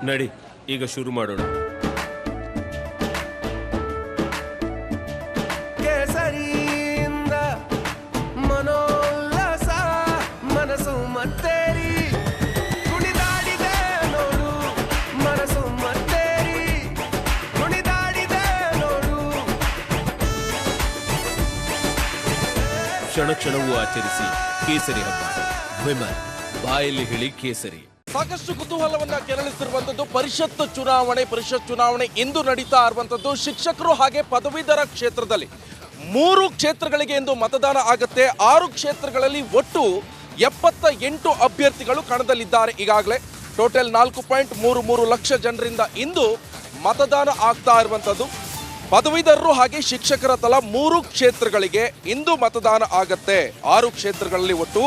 ನಡಿ ಈಗ ಶುರು ಮಾಡೋಣ. ಕೇಸರಿಯಿಂದ ಮನೋಲ್ಲಾಸ ಮನಸ್ಸು ಮತ್ತೇರಿ ಕುಣಿದಾಡಿದೆ ನೋಡು, ಮನಸ್ಸು ಮತ್ತೇರಿ ಕುಣಿದಾಡಿದೆ ನೋಡು. ಕ್ಷಣ ಕ್ಷಣವೂ ಆಚರಿಸಿ ಕೇಸರಿ ಹಬ್ಬ. ವಿಮಲ್ ಬಾಯಲ್ಲಿ ಹೇಳಿ ಕೇಸರಿ. ಸಾಕಷ್ಟು ಕುತೂಹಲವನ್ನ ಕೆರಳಿಸಿರುವಂತದ್ದು ಪರಿಷತ್ ಚುನಾವಣೆ ಇಂದು ನಡೀತಾ ಇರುವಂತದ್ದು. ಶಿಕ್ಷಕರು ಹಾಗೆ ಪದವೀಧರ ಕ್ಷೇತ್ರದಲ್ಲಿ 3 ಕ್ಷೇತ್ರಗಳಿಗೆ ಇಂದು ಮತದಾನ ಆಗುತ್ತೆ. 6 ಕ್ಷೇತ್ರಗಳಲ್ಲಿ ಒಟ್ಟು 78 ಅಭ್ಯರ್ಥಿಗಳು ಕಣದಲ್ಲಿದ್ದಾರೆ. ಈಗಾಗಲೇ ಟೋಟಲ್ 4.33 ಲಕ್ಷ ಜನರಿಂದ ಇಂದು ಮತದಾನ ಆಗ್ತಾ ಇರುವಂತದ್ದು. ಪದವೀಧರರು ಹಾಗೆ ಶಿಕ್ಷಕರ ತಲಾ 3 ಕ್ಷೇತ್ರಗಳಿಗೆ ಇಂದು ಮತದಾನ ಆಗತ್ತೆ. 6 ಕ್ಷೇತ್ರಗಳಲ್ಲಿ ಒಟ್ಟು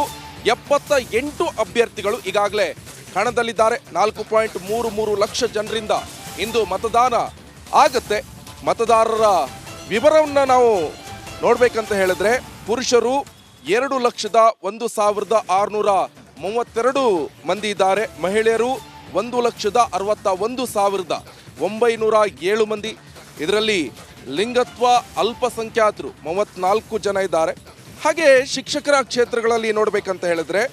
78 ಅಭ್ಯರ್ಥಿಗಳು ಈಗಾಗಲೇ ಕಣದಲ್ಲಿದ್ದಾರೆ. 4.33 ಲಕ್ಷ ಜನರಿಂದ ಇಂದು ಮತದಾನ ಆಗತ್ತೆ. ಮತದಾರರ ವಿವರವನ್ನು ನಾವು ನೋಡ್ಬೇಕಂತ ಹೇಳಿದ್ರೆ ಪುರುಷರು 2,01,632 ಮಂದಿ ಇದ್ದಾರೆ. ಮಹಿಳೆಯರು 1,61,907 ಮಂದಿ. ಇದರಲ್ಲಿ ಲಿಂಗತ್ವ ಅಲ್ಪಸಂಖ್ಯಾತರು 34 ಜನ ಇದ್ದಾರೆ. ಹಾಗೆ ಶಿಕ್ಷಕರ ಕ್ಷೇತ್ರಗಳಲ್ಲಿ ನೋಡ್ಬೇಕಂತ ಹೇಳಿದ್ರೆ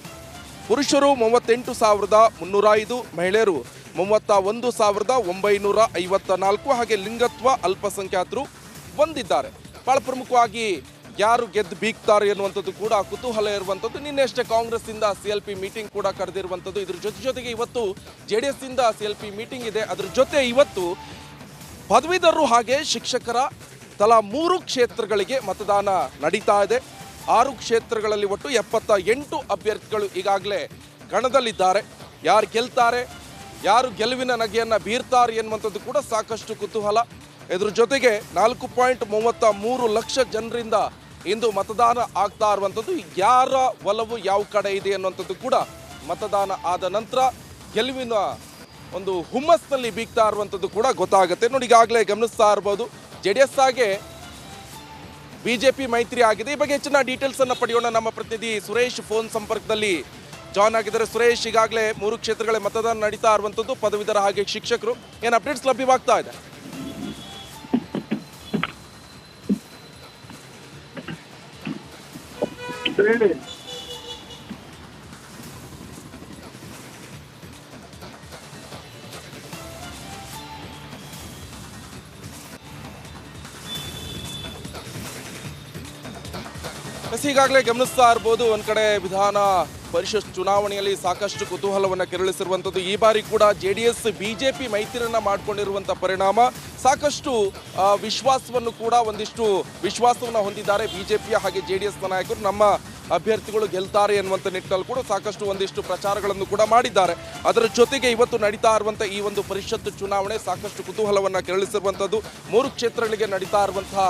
ಪುರುಷರು 38,305, ಮಹಿಳೆಯರು 31,954, ಹಾಗೆ ಲಿಂಗತ್ವ ಅಲ್ಪಸಂಖ್ಯಾತರು ಒಂದಿದ್ದಾರೆ. ಬಹಳ ಪ್ರಮುಖವಾಗಿ ಯಾರು ಗೆದ್ದು ಬೀಗ್ತಾರೆ ಎನ್ನುವಂಥದ್ದು ಕೂಡ ಕುತೂಹಲ ಇರುವಂಥದ್ದು. ನಿನ್ನೆಷ್ಟೇ ಕಾಂಗ್ರೆಸ್ ಇಂದ CLP ಮೀಟಿಂಗ್ ಕೂಡ ಕರೆದಿರುವಂಥದ್ದು. ಇದ್ರ ಜೊತೆಗೆ ಇವತ್ತು JDS ಇಂದ CLP ಮೀಟಿಂಗ್ ಇದೆ. ಅದ್ರ ಜೊತೆ ಇವತ್ತು ಪದವೀಧರರು ಹಾಗೆ ಶಿಕ್ಷಕರ ತಲಾ 3 ಕ್ಷೇತ್ರಗಳಿಗೆ ಮತದಾನ ನಡೀತಾ ಇದೆ. 6 ಕ್ಷೇತ್ರಗಳಲ್ಲಿ ಒಟ್ಟು 78 ಅಭ್ಯರ್ಥಿಗಳು ಈಗಾಗಲೇ ಕಣದಲ್ಲಿದ್ದಾರೆ. ಯಾರು ಗೆಲ್ತಾರೆ, ಯಾರು ಗೆಲುವಿನ ನಗೆಯನ್ನು ಬೀರ್ತಾರೆ ಎನ್ನುವಂಥದ್ದು ಕೂಡ ಸಾಕಷ್ಟು ಕುತೂಹಲ. ಇದ್ರ ಜೊತೆಗೆ 4.33 ಲಕ್ಷ ಜನರಿಂದ ಇಂದು ಮತದಾನ ಆಗ್ತಾ ಇರುವಂಥದ್ದು. ಯಾರ ಒಲವು ಯಾವ ಕಡೆ ಇದೆ ಅನ್ನುವಂಥದ್ದು ಕೂಡ ಮತದಾನ ಆದ ನಂತರ ಗೆಲುವಿನ ಒಂದು ಹುಮ್ಮಸ್ನಲ್ಲಿ ಬೀಗ್ತಾ ಇರುವಂಥದ್ದು ಕೂಡ ಗೊತ್ತಾಗುತ್ತೆ. ನೋಡಿ, ಈಗಾಗಲೇ ಗಮನಿಸ್ತಾ ಇರ್ಬೋದು JDS ಆಗಿ BJP ಮೈತ್ರಿ ಆಗಿದೆ. ಈ ಬಗ್ಗೆ ಹೆಚ್ಚಿನ ಡೀಟೇಲ್ಸ್ ಅನ್ನು ಪಡೆಯೋಣ. ನಮ್ಮ ಪ್ರತಿನಿಧಿ ಸುರೇಶ್ ಫೋನ್ ಸಂಪರ್ಕದಲ್ಲಿ ಜಾಯ್ನ್ ಆಗಿದ್ದಾರೆ. ಸುರೇಶ್, ಈಗಾಗಲೇ 3 ಕ್ಷೇತ್ರಗಳ ಮತದಾನ ನಡೀತಾ ಇರುವಂಥದ್ದು. ಪದವೀಧರ ಹಾಗೆ ಶಿಕ್ಷಕರು, ಏನು ಅಪ್ಡೇಟ್ಸ್ ಲಭ್ಯವಾಗ್ತಾ ಇದೆ? ಈಗಾಗಲೇ ಗಮನಿಸ್ತಾ ಇರ್ಬೋದು, ಒಂದ್ ಕಡೆ ವಿಧಾನ ಪರಿಷತ್ ಚುನಾವಣೆಯಲ್ಲಿ ಸಾಕಷ್ಟು ಕುತೂಹಲವನ್ನು ಕೆರಳಿಸಿರುವಂಥದ್ದು. ಈ ಬಾರಿ ಕೂಡ JDS BJP ಮೈತ್ರಿಯನ್ನ ಮಾಡಿಕೊಂಡಿರುವಂಥ ಪರಿಣಾಮ ಸಾಕಷ್ಟು ಒಂದಿಷ್ಟು ವಿಶ್ವಾಸವನ್ನು ಹೊಂದಿದ್ದಾರೆ BJPಯ ಹಾಗೆ JDS ನಾಯಕರು. ನಮ್ಮ ಅಭ್ಯರ್ಥಿಗಳು ಗೆಲ್ತಾರೆ ಎನ್ನುವಂಥ ನಿಟ್ಟಿನಲ್ಲಿ ಕೂಡ ಸಾಕಷ್ಟು ಒಂದಿಷ್ಟು ಪ್ರಚಾರಗಳನ್ನು ಕೂಡ ಮಾಡಿದ್ದಾರೆ. ಅದರ ಜೊತೆಗೆ ಇವತ್ತು ನಡೀತಾ ಇರುವಂಥ ಈ ಒಂದು ಪರಿಷತ್ ಚುನಾವಣೆ ಸಾಕಷ್ಟು ಕುತೂಹಲವನ್ನು ಕೆರಳಿಸಿರುವಂಥದ್ದು. 3 ಕ್ಷೇತ್ರಗಳಿಗೆ ನಡೀತಾ ಇರುವಂತಹ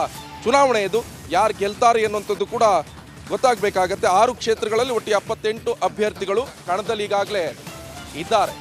ಚುನಾವಣೆ ಇದು. ಯಾರು ಗೆಲ್ತಾರೆ ಎನ್ನುವಂಥದ್ದು ಕೂಡ ಗೊತ್ತಾಗಬೇಕಾಗತ್ತೆ. 6 ಕ್ಷೇತ್ರಗಳಲ್ಲಿ ಒಟ್ಟು 78 ಅಭ್ಯರ್ಥಿಗಳು ಕಣದಲ್ಲಿ ಈಗಾಗಲೇ ಇದ್ದಾರೆ.